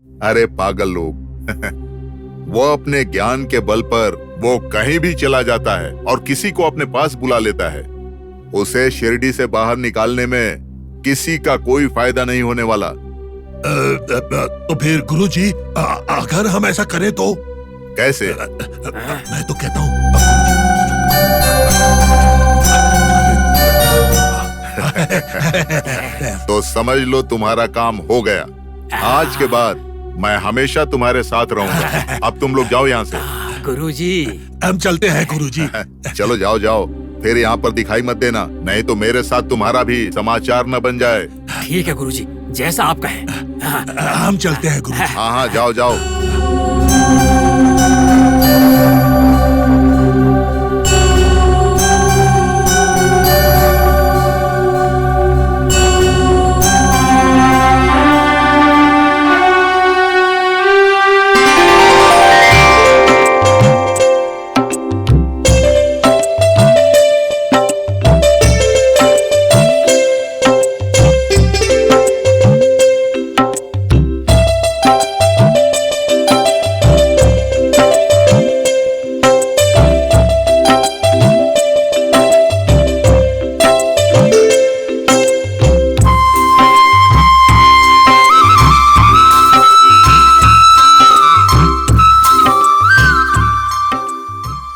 अरे पागल लोग वो अपने ज्ञान के बल पर वो कहीं भी चला जाता है और किसी को अपने पास बुला लेता है। उसे शिरडी से बाहर निकालने में किसी का कोई फायदा नहीं होने वाला। तो फिर गुरुजी, अगर हम ऐसा करें तो कैसे? मैं तो कहता हूँ तो समझ लो तुम्हारा काम हो गया। आज के बाद मैं हमेशा तुम्हारे साथ रहूंगा। अब तुम लोग जाओ यहाँ से। गुरुजी, हम चलते हैं गुरुजी। चलो जाओ जाओ, फिर यहाँ पर दिखाई मत देना, नहीं तो मेरे साथ तुम्हारा भी समाचार न बन जाए। ठीक है गुरुजी, जैसा आप कहें। हम चलते हैं गुरुजी। हाँ हाँ, जाओ जाओ।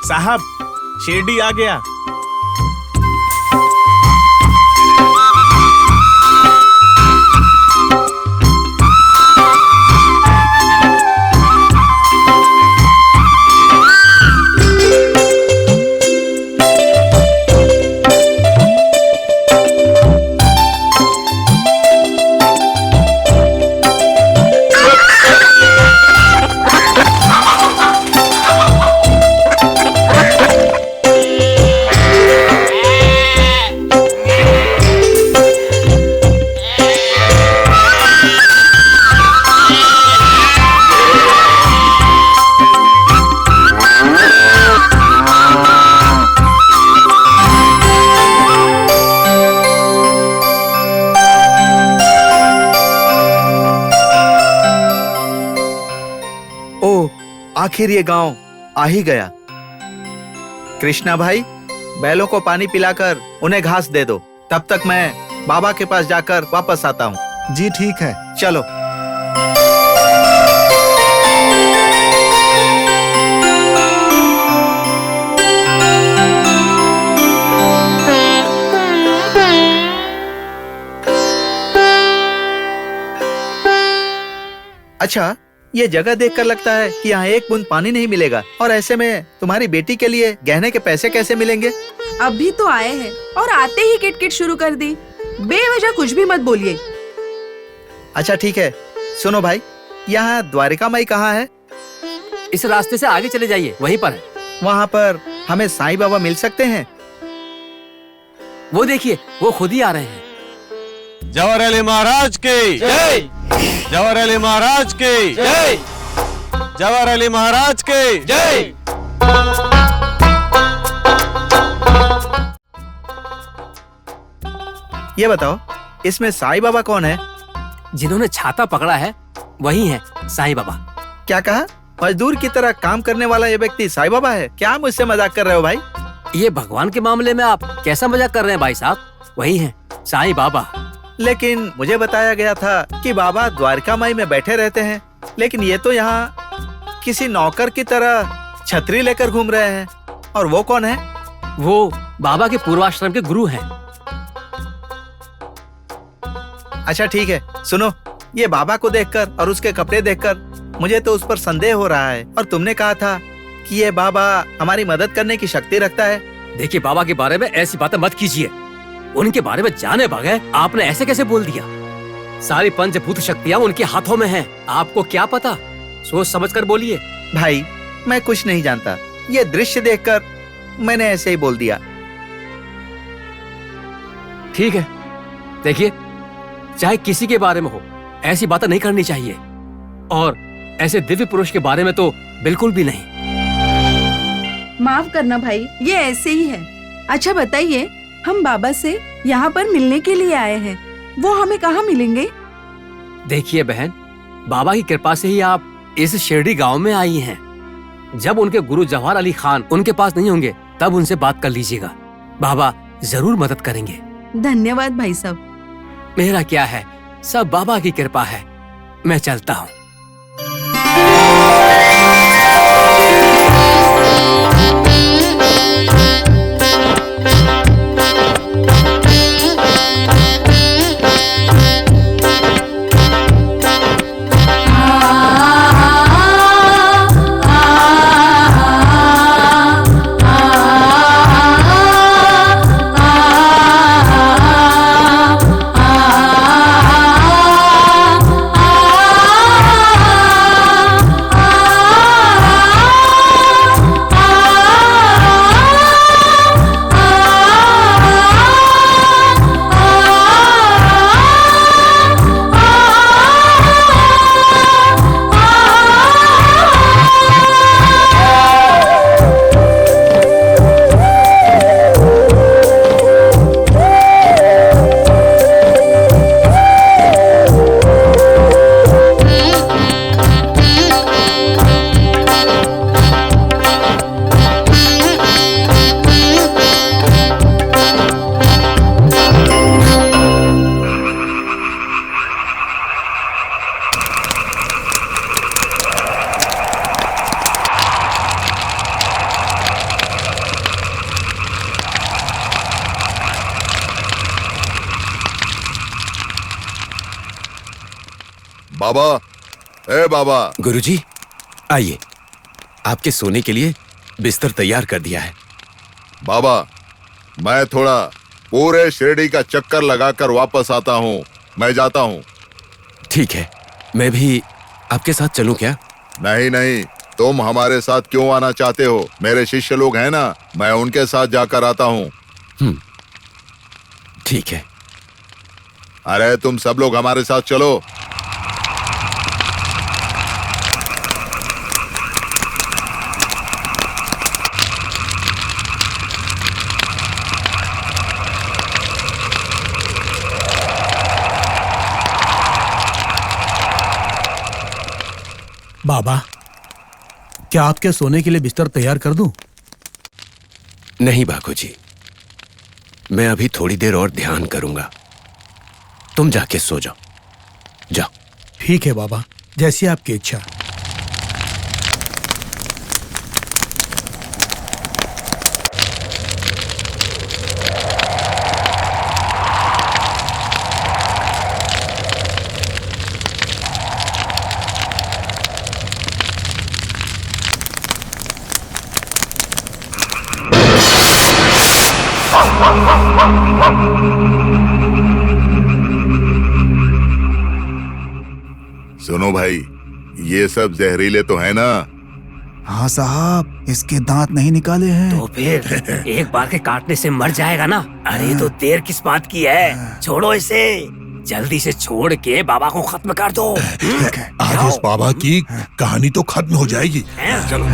साहब, शिरडी आ गया। आखिर ये गांव आ ही गया। कृष्णा भाई, बैलों को पानी पिलाकर उन्हें घास दे दो, तब तक मैं बाबा के पास जाकर वापस आता हूँ। जी ठीक है। चलो। अच्छा, ये जगह देखकर लगता है कि यहाँ एक बूंद पानी नहीं मिलेगा, और ऐसे में तुम्हारी बेटी के लिए गहने के पैसे कैसे मिलेंगे? अभी तो आए हैं और आते ही किटकिट शुरू कर दी। बेवजह कुछ भी मत बोलिए। अच्छा ठीक है, सुनो भाई, यहाँ द्वारिका माई कहाँ है? इस रास्ते से आगे चले जाइए, वहीं पर है। वहाँ पर हमें साईं बाबा मिल सकते हैं? वो देखिए, वो खुद ही आ रहे हैं। जवाहर अली महाराज की जय। जवाहर अली महाराज की जय। जवाहर अली महाराज की जय। ये बताओ, इसमें साईं बाबा कौन है? जिन्होंने छाता पकड़ा है वही है साईं बाबा। क्या कहा? मजदूर की तरह काम करने वाला ये व्यक्ति साईं बाबा है? क्या मुझसे मजाक कर रहे हो भाई? ये भगवान के मामले में आप कैसा मजाक कर रहे हैं भाई साहब? वही है साईं बाबा। लेकिन मुझे बताया गया था कि बाबा द्वारका माई में बैठे रहते हैं, लेकिन ये तो यहाँ किसी नौकर की तरह छतरी लेकर घूम रहे हैं। और वो कौन है? वो बाबा के पूर्वाश्रम के गुरु हैं। अच्छा ठीक है, सुनो, ये बाबा को देखकर और उसके कपड़े देखकर मुझे तो उस पर संदेह हो रहा है। और तुमने कहा था कि ये बाबा हमारी मदद करने की शक्ति रखता है। देखिए, बाबा के बारे में ऐसी बातें मत कीजिए। उनके बारे में जाने बगैर आपने ऐसे कैसे बोल दिया? सारी पंचभूत शक्तियाँ उनके हाथों में हैं। आपको क्या पता? सोच समझकर बोलिए। भाई, मैं कुछ नहीं जानता, ये दृश्य देखकर मैंने ऐसे ही बोल दिया। ठीक है, देखिए, चाहे किसी के बारे में हो, ऐसी बातें नहीं करनी चाहिए, और ऐसे दिव्य पुरुष के बारे में तो बिल्कुल भी नहीं। माफ करना भाई, ये ऐसे ही है। अच्छा बताइए, हम बाबा से यहाँ पर मिलने के लिए आए हैं, वो हमें कहाँ मिलेंगे? देखिए बहन, बाबा की कृपा से ही आप इस शिरडी गांव में आई हैं। जब उनके गुरु जवाहर अली खान उनके पास नहीं होंगे तब उनसे बात कर लीजिएगा। बाबा जरूर मदद करेंगे। धन्यवाद भाई साहब। मेरा क्या है, सब बाबा की कृपा है। मैं चलता हूँ। बाबा, ए बाबा। गुरुजी, आइए, आपके सोने के लिए बिस्तर तैयार कर दिया है। बाबा, मैं थोड़ा पूरे शिरडी का चक्कर लगाकर वापस आता हूँ। मैं जाता हूँ। ठीक है, मैं भी आपके साथ चलूं क्या? नहीं नहीं, तुम हमारे साथ क्यों आना चाहते हो? मेरे शिष्य लोग हैं ना, मैं उनके साथ जाकर आता हूँ। ठीक है। अरे तुम सब लोग हमारे साथ चलो। बाबा, क्या आपके सोने के लिए बिस्तर तैयार कर दूं? नहीं बाबूजी, मैं अभी थोड़ी देर और ध्यान करूंगा। तुम जाके सो जाओ। जाओ। ठीक है बाबा, जैसी आपकी इच्छा। सुनो भाई, ये सब जहरीले तो है ना? हाँ साहब, इसके दांत नहीं निकाले हैं। तो फिर एक बार के काटने से मर जाएगा ना। अरे तो देर किस बात की है, छोड़ो इसे। जल्दी से छोड़ के बाबा को खत्म कर दो। आज इस बाबा की कहानी तो खत्म हो जाएगी। चलो।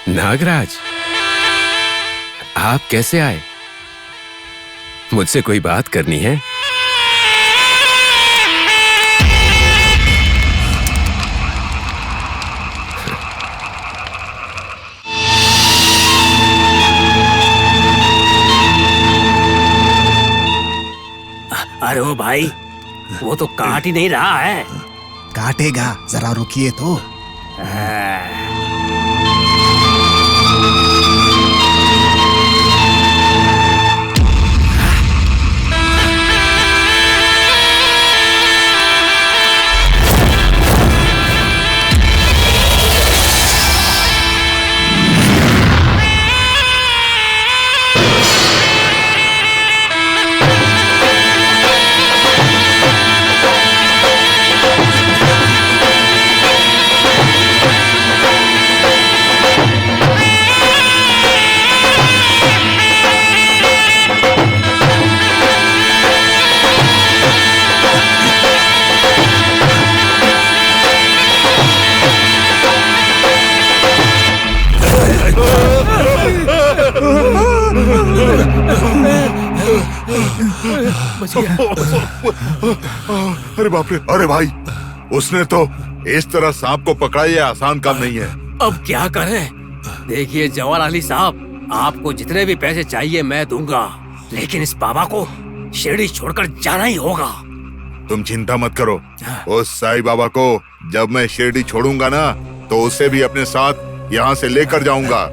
नागराज, आप कैसे आए? मुझसे कोई बात करनी है? अरे ओ भाई, वो तो काट ही नहीं रहा है। काटेगा, जरा रुकिए तो। अरे बाप रे, अरे भाई, उसने तो इस तरह सांप को पकड़ा, ये आसान काम नहीं है। अब क्या करें? देखिए जवाहर अली साहब, आपको जितने भी पैसे चाहिए मैं दूंगा, लेकिन इस बाबा को शिरडी छोड़कर जाना ही होगा। तुम चिंता मत करो, उस साईं बाबा को जब मैं शिरडी छोड़ूंगा ना, तो उसे भी अपने साथ यहाँ से लेकर जाऊंगा।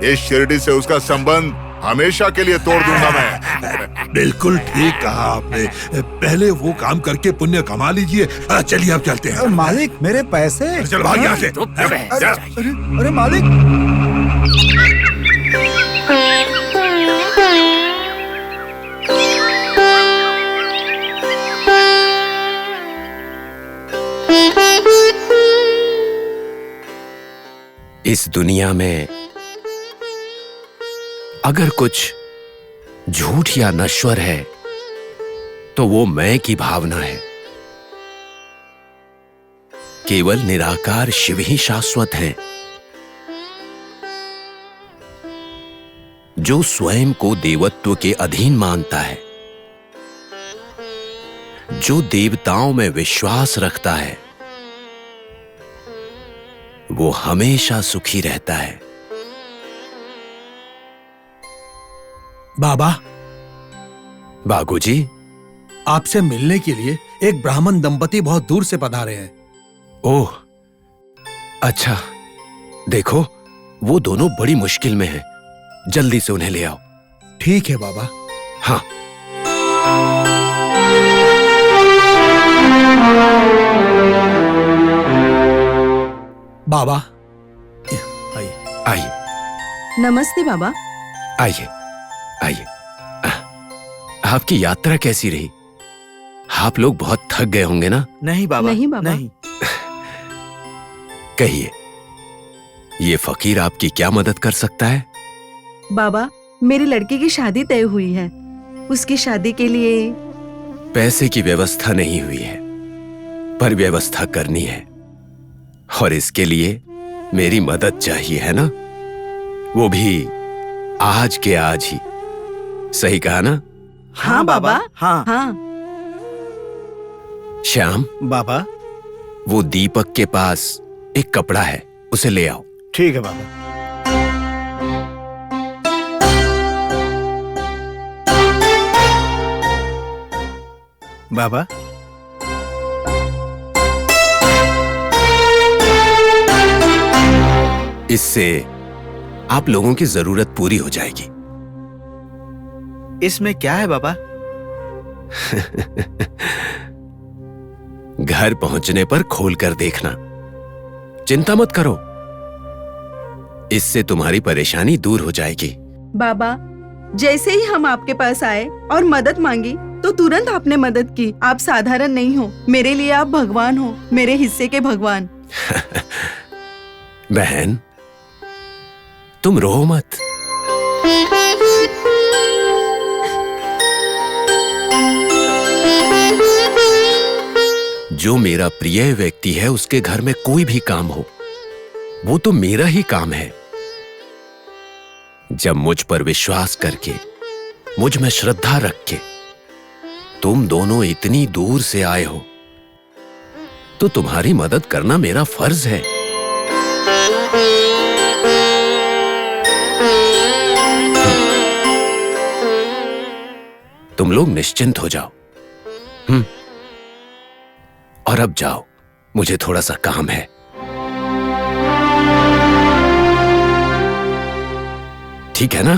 इस शिरडी से उसका संबंध हमेशा के लिए तोड़ दूंगा मैं। बिल्कुल ठीक कहा आपने। पहले वो काम करके पुण्य कमा लीजिए। चलिए अब चलते हैं। मालिक, मेरे पैसे। चल भाग यहाँ से। तो पैसे चाहिए। अरे मालिक। इस दुनिया में अगर कुछ झूठ या नश्वर है तो वो मैं की भावना है। केवल निराकार शिव ही शाश्वत है, जो स्वयं को देवत्व के अधीन मानता है, जो देवताओं में विश्वास रखता है, वो हमेशा सुखी रहता है। बाबा, बागूजी, आपसे मिलने के लिए एक ब्राह्मण दंपति बहुत दूर से पधारे हैं। ओह, अच्छा। देखो, वो दोनों बड़ी मुश्किल में हैं। जल्दी से उन्हें ले आओ। ठीक है बाबा। हाँ। बाबा, आइए। नमस्ते बाबा। आइए आइए। आपकी यात्रा कैसी रही? आप लोग बहुत थक गए होंगे ना? नहीं बाबा, नहीं बाबा। नहीं। कहिए, ये फकीर आपकी क्या मदद कर सकता है? बाबा, मेरी लड़की की शादी तय हुई है। उसकी शादी के लिए पैसे की व्यवस्था नहीं हुई है, पर व्यवस्था करनी है, और इसके लिए मेरी मदद चाहिए, है ना? वो भी आज के आज ही। सही कहा ना? हाँ बाबा। हाँ हाँ श्याम, बाबा। वो दीपक के पास एक कपड़ा है, उसे ले आओ। ठीक है बाबा। बाबा, इससे आप लोगों की जरूरत पूरी हो जाएगी। इसमें क्या है बाबा? घर पहुंचने पर खोल कर देखना। चिंता मत करो, इससे तुम्हारी परेशानी दूर हो जाएगी। बाबा, जैसे ही हम आपके पास आए और मदद मांगी तो तुरंत आपने मदद की। आप साधारण नहीं हो, मेरे लिए आप भगवान हो, मेरे हिस्से के भगवान। बहन, तुम रो मत। जो मेरा प्रिय व्यक्ति है, उसके घर में कोई भी काम हो, वो तो मेरा ही काम है। जब मुझ पर विश्वास करके, मुझ में श्रद्धा रख के तुम दोनों इतनी दूर से आए हो, तो तुम्हारी मदद करना मेरा फर्ज है। तुम लोग निश्चिंत हो जाओ, और अब जाओ, मुझे थोड़ा सा काम है। ठीक है ना?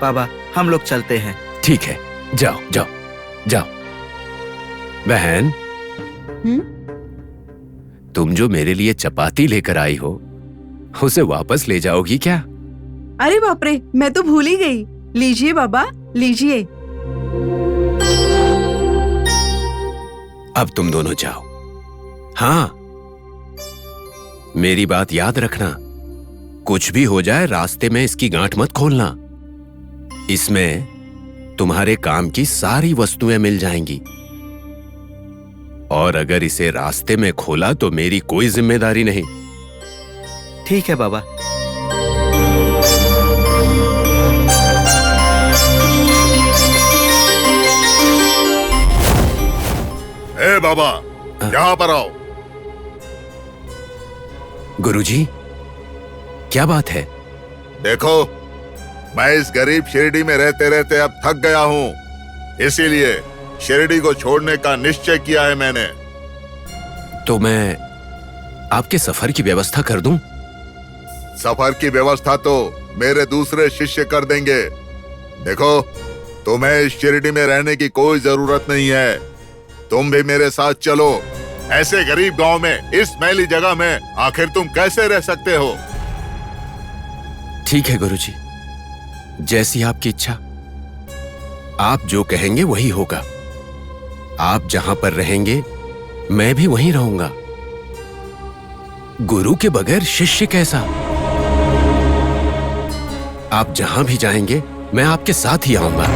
बाबा हम लोग चलते हैं। ठीक है, जाओ जाओ जाओ। बहन, तुम जो मेरे लिए चपाती लेकर आई हो, उसे वापस ले जाओगी क्या? अरे बाप रे, मैं तो भूल ही गई। लीजिए बाबा, लीजिए। अब तुम दोनों जाओ। हाँ, मेरी बात याद रखना, कुछ भी हो जाए रास्ते में इसकी गांठ मत खोलना। इसमें तुम्हारे काम की सारी वस्तुएं मिल जाएंगी, और अगर इसे रास्ते में खोला तो मेरी कोई जिम्मेदारी नहीं। ठीक है बाबा। ए बाबा, यहाँ पर आओ। गुरुजी, क्या बात है? देखो, मैं इस गरीब शिरडी में रहते रहते अब थक गया हूँ, इसीलिए शिरडी को छोड़ने का निश्चय किया है मैंने। तो मैं आपके सफर की व्यवस्था कर दूं? सफर की व्यवस्था तो मेरे दूसरे शिष्य कर देंगे। देखो, तुम्हें इस शिरडी में रहने की कोई जरूरत नहीं है। तुम भी मेरे साथ चलो। ऐसे गरीब गांव में, इस मैली जगह में आखिर तुम कैसे रह सकते हो? ठीक है गुरुजी, जैसी आपकी इच्छा। आप जो कहेंगे वही होगा। आप जहां पर रहेंगे मैं भी वहीं रहूंगा। गुरु के बगैर शिष्य कैसा? आप जहां भी जाएंगे मैं आपके साथ ही आऊंगा।